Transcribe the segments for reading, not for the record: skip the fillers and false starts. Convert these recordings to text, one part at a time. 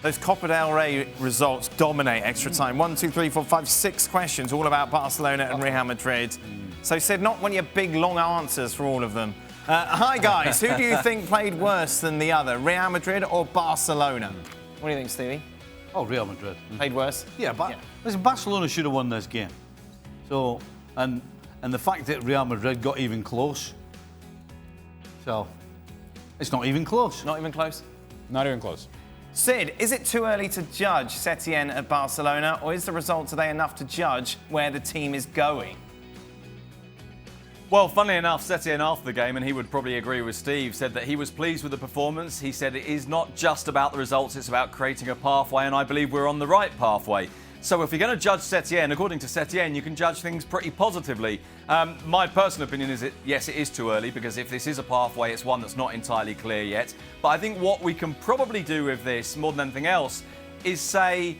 Those Copa del Rey results dominate extra time. 1, 2, 3, 4, 5, 6 questions, all about Barcelona and Real Madrid. So, Sid, not one of your big, long answers for all of them. Hi, guys. Who do you think played worse than the other, Real Madrid or Barcelona? What do you think, Stevie? Oh, Real Madrid. Played worse? Yeah, but listen, Barcelona should have won this game. So, and the fact that Real Madrid got even close. So, it's not even close. Not even close? Not even close. Sid, is it too early to judge Setien at Barcelona, or is the result today enough to judge where the team is going? Well, funnily enough, Setien after the game, and he would probably agree with Steve, said that he was pleased with the performance. He said it is not just about the results, it's about creating a pathway, and I believe we're on the right pathway. So if you're going to judge Setien, according to Setien, you can judge things pretty positively. My personal opinion is that, yes, it is too early, because if this is a pathway, it's one that's not entirely clear yet. But I think what we can probably do with this, more than anything else, is say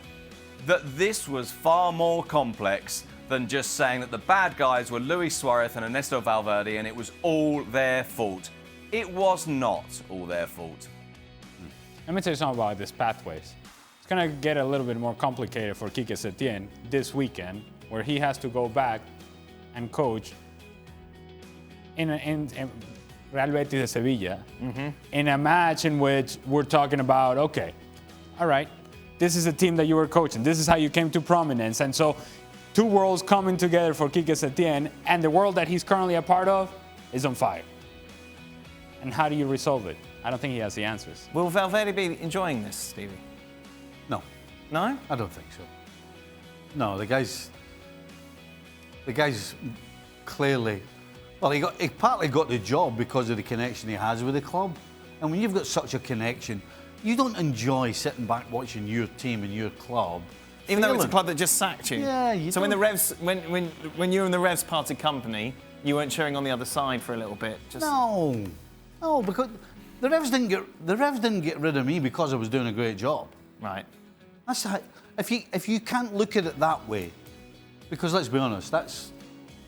that this was far more complex than just saying that the bad guys were Luis Suarez and Ernesto Valverde and it was all their fault. It was not all their fault. Let me tell you something about these pathways. It's going to get a little bit more complicated for Quique Setien this weekend, where he has to go back and coach in Real Betis de Sevilla in a match in which we're talking about, okay, all right, this is a team that you were coaching. This is how you came to prominence. And so two worlds coming together for Quique Setien, and the world that he's currently a part of is on fire. And how do you resolve it? I don't think he has the answers. Will Valverde be enjoying this, Stevie? No. No? I don't think so. No, the guy's clearly, well, he partly got the job because of the connection he has with the club. And when you've got such a connection, you don't enjoy sitting back watching your team and your club. Even though it's a club that just sacked you. Yeah, you So don't. when you and the Revs parted company, you weren't cheering on the other side for a little bit. Just... No, because the Revs didn't get rid of me because I was doing a great job. Right. That's how, if you can't look at it that way, because let's be honest, that's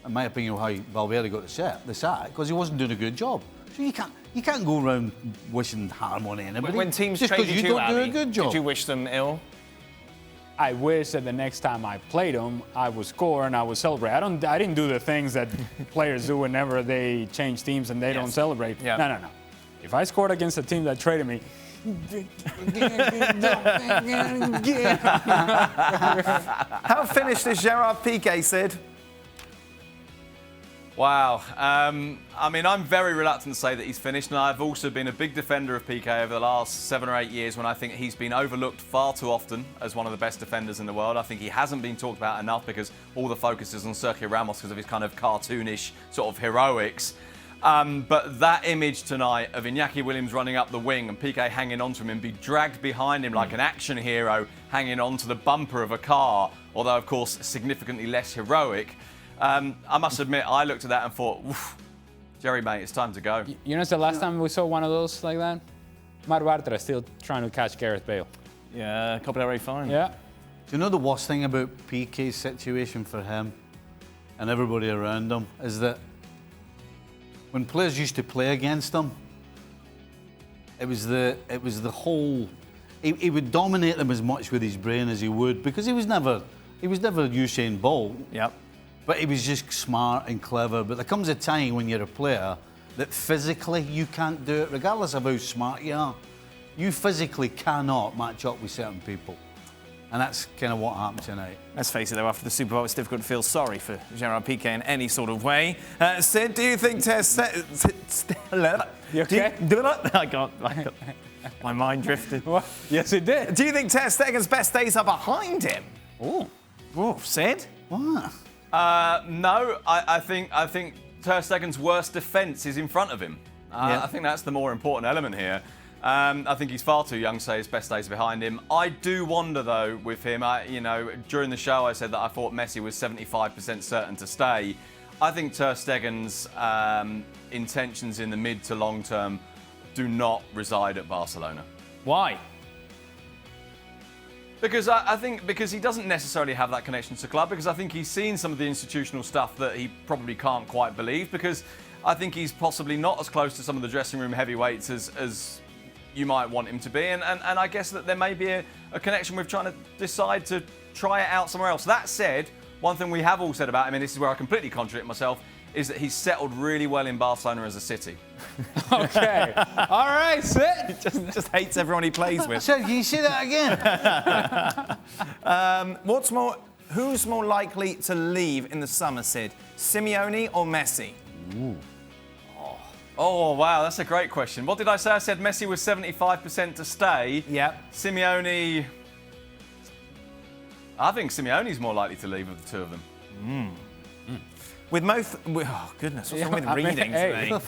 in my opinion how Valverde got the sack because he wasn't doing a good job. So you can't go around wishing harm on anybody. When teams just because traded you don't do Abby, a good job. did you wish them ill? I wish that the next time I played them, I would score and I would celebrate. I didn't do the things that players do whenever they change teams and they don't celebrate. Yeah. No. If I scored against a team that traded me, How finished is Gerard Pique, Sid? Wow. I mean, I'm very reluctant to say that he's finished, and I've also been a big defender of Pique over the last 7 or 8 years when I think he's been overlooked far too often as one of the best defenders in the world. I think he hasn't been talked about enough because all the focus is on Sergio Ramos because of his kind of cartoonish sort of heroics. But that image tonight of Iñaki Williams running up the wing and Pique hanging onto him and be dragged behind him like an action hero hanging onto the bumper of a car, although, of course, significantly less heroic, I must admit, I looked at that and thought, Jerry, mate, it's time to go. You know, the last time we saw one of those like that? Marc Bartra still trying to catch Gareth Bale. Yeah, Copa del Rey fine. Yeah. Do you know the worst thing about Pique's situation for him and everybody around him is that when players used to play against him, it was the whole. He would dominate them as much with his brain as he would because he was never Usain Bolt. Yep. But he was just smart and clever. But there comes a time when you're a player that physically you can't do it, regardless of how smart you are. You physically cannot match up with certain people. And that's kind of what happened tonight. Let's face it, though, after the Super Bowl, it's difficult to feel sorry for Gerard Pique in any sort of way. Sid, do you think Ter Stegen... You okay? I got my mind drifted. What? Yes, it did. Do you think Ter Stegen's best days are behind him? Oh. Sid? What? No, I think Ter Stegen's worst defence is in front of him. I think that's the more important element here. I think he's far too young to say his best days are behind him. I do wonder, though, with him. During the show, I said that I thought Messi was 75% certain to stay. I think Ter Stegen's intentions in the mid to long term do not reside at Barcelona. Why? Because I think because he doesn't necessarily have that connection to the club, because I think he's seen some of the institutional stuff that he probably can't quite believe, because I think he's possibly not as close to some of the dressing room heavyweights as you might want him to be. And I guess that there may be a connection with trying to decide to try it out somewhere else. That said, one thing we have all said about him, and this is where I completely contradict myself, is that he's settled really well in Barcelona as a city. Okay. All right, Sid. Just hates everyone he plays with. So, can you say that again? Who's more likely to leave in the summer, Sid? Simeone or Messi? Ooh. Oh, wow, that's a great question. What did I say? I said Messi was 75% to stay. Yep. Simeone... I think Simeone's more likely to leave of the two of them. With most... Oh, goodness, what's wrong with reading today? That's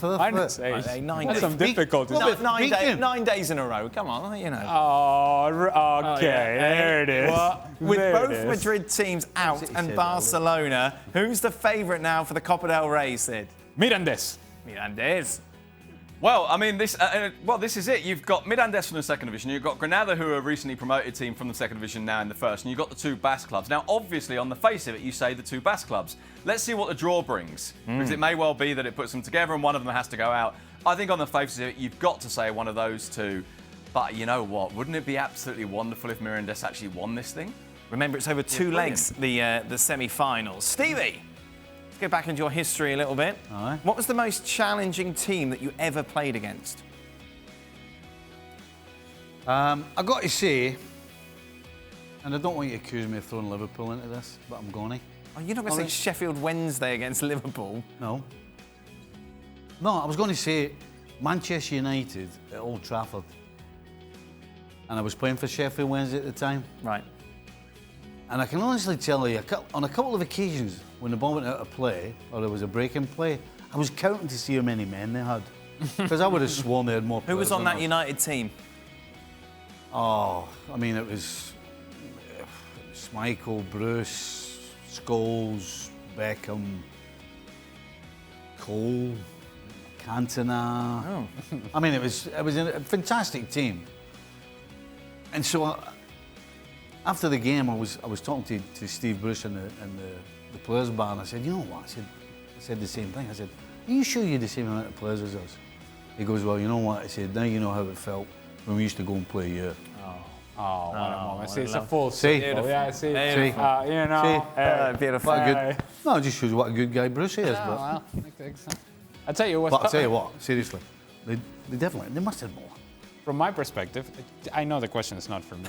some difficulties. 9 days in a row. Come on, you know. Oh, okay. There it is. With There both it is. Madrid teams out and Barcelona, who's the favourite now for the Copa del Rey, Sid? Mirandes. Mirandes. Well, I mean, this is it. You've got Mirandes from the second division. You've got Granada, who are a recently promoted team from the second division now in the first. And you've got the two Basque clubs. Now, obviously, on the face of it, you say the two Basque clubs. Let's see what the draw brings. Because it may well be that it puts them together and one of them has to go out. I think on the face of it, you've got to say one of those two. But you know what? Wouldn't it be absolutely wonderful if Mirandes actually won this thing? Remember, it's over two legs, the semi-finals. Stevie, let's go back into your history a little bit. All right. What was the most challenging team that you ever played against? I got to say, and I don't want you to accuse me of throwing Liverpool into this, but I'm going to. Oh, you're not going to say Sheffield Wednesday against Liverpool? No. No, I was going to say Manchester United at Old Trafford. And I was playing for Sheffield Wednesday at the time. Right. And I can honestly tell you, on a couple of occasions, when the ball went out of play, or there was a break in play, I was counting to see how many men they had. Because I would have sworn they had more players. Who was on than that us. United team? Oh, I mean, it was Michael, Bruce, Scholes, Beckham, Cole, Cantona. Oh. I mean, it was a fantastic team. And so after the game, I was talking to Steve Bruce in the players' bar, and I said, you know what? I said the same thing. I said, are you sure you're the same amount of players as us? He goes, well, you know what? I said, now you know how it felt when we used to go and play here. Oh, what a moment. See, it's a love. full See? circle. Yeah, see. See? You know. See? Beautiful. What a good, no, it just shows what a good guy Bruce is. Oh, But, well, I'll tell you what. but I'll tell you what, seriously, they must have more. From my perspective, I know the question is not for me.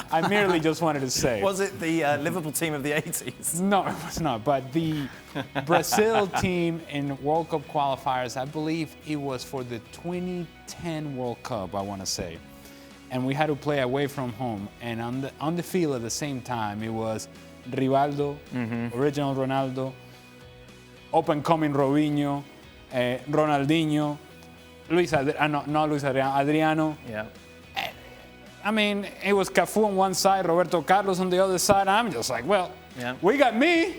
I merely just wanted to say. Was it the Liverpool team of the 80s? No, it was not. But the Brazil team in World Cup qualifiers, I believe it was for the 2010 World Cup, I want to say. And we had to play away from home. And on the field at the same time, it was Rivaldo, original Ronaldo, up-and-coming Robinho, Ronaldinho, Adriano. Yeah. I mean, it was Cafu on one side, Roberto Carlos on the other side. I'm just like, well, we got me.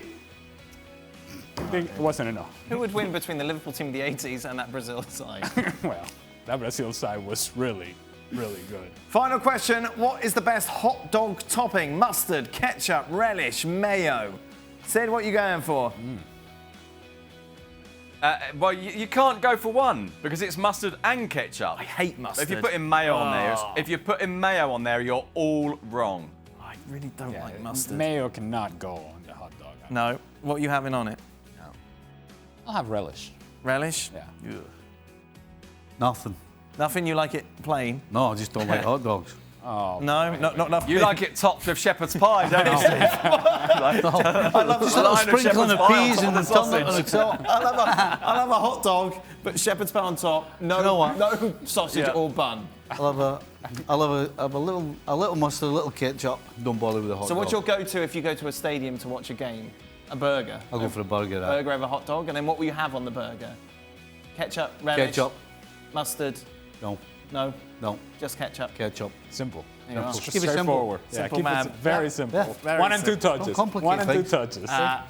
I think it wasn't enough. Who would win between the Liverpool team of the 80s and that Brazil side? Well, that Brazil side was really, really good. Final question. What is the best hot dog topping? Mustard, ketchup, relish, mayo? Sid, what are you going for? Well, you can't go for one because it's mustard and ketchup. I hate mustard. If you put in mayo on there, you're all wrong. I really don't like mustard. Mayo cannot go on the hot dog. No. What are you having on it? I'll have relish. Relish? Yeah. Ugh. Nothing. Nothing, you like it plain? No, I just don't like hot dogs. Oh. No, not enough. You like it topped with shepherd's pie, don't you, Steve? I love Just a little sprinkling of peas and turn it on the top. I'll have a hot dog, but shepherd's pie on top. No, You know what? no sausage or bun. I'll have a little mustard, a little ketchup. Don't bother with the hot dog. So what's your go-to if you go to a stadium to watch a game? A burger? I'll go for a burger. Burger over hot dog, and then what will you have on the burger? Ketchup, relish, Ketchup. mustard. No. No, No. just ketchup. Ketchup. Simple. There you are. Just Keep it simple. straightforward. Simple keep man. it very simple. Yeah. Very One and two simple. touches. Don't complicate One and two things. touches.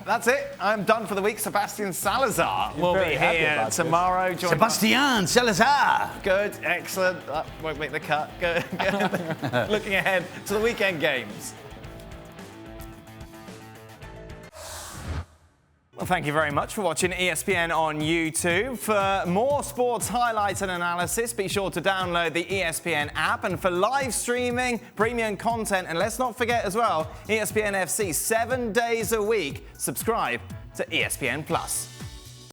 That's it. I'm done for the week. Sebastian Salazar will be very happy here about this. tomorrow. Join Sebastian Salazar. Good, excellent. That won't make the cut. Good. Looking ahead to the weekend games. Well, thank you very much for watching ESPN on YouTube. For more sports highlights and analysis, be sure to download the ESPN app. And for live streaming, premium content, and let's not forget as well, ESPN FC 7 days a week. Subscribe to ESPN Plus.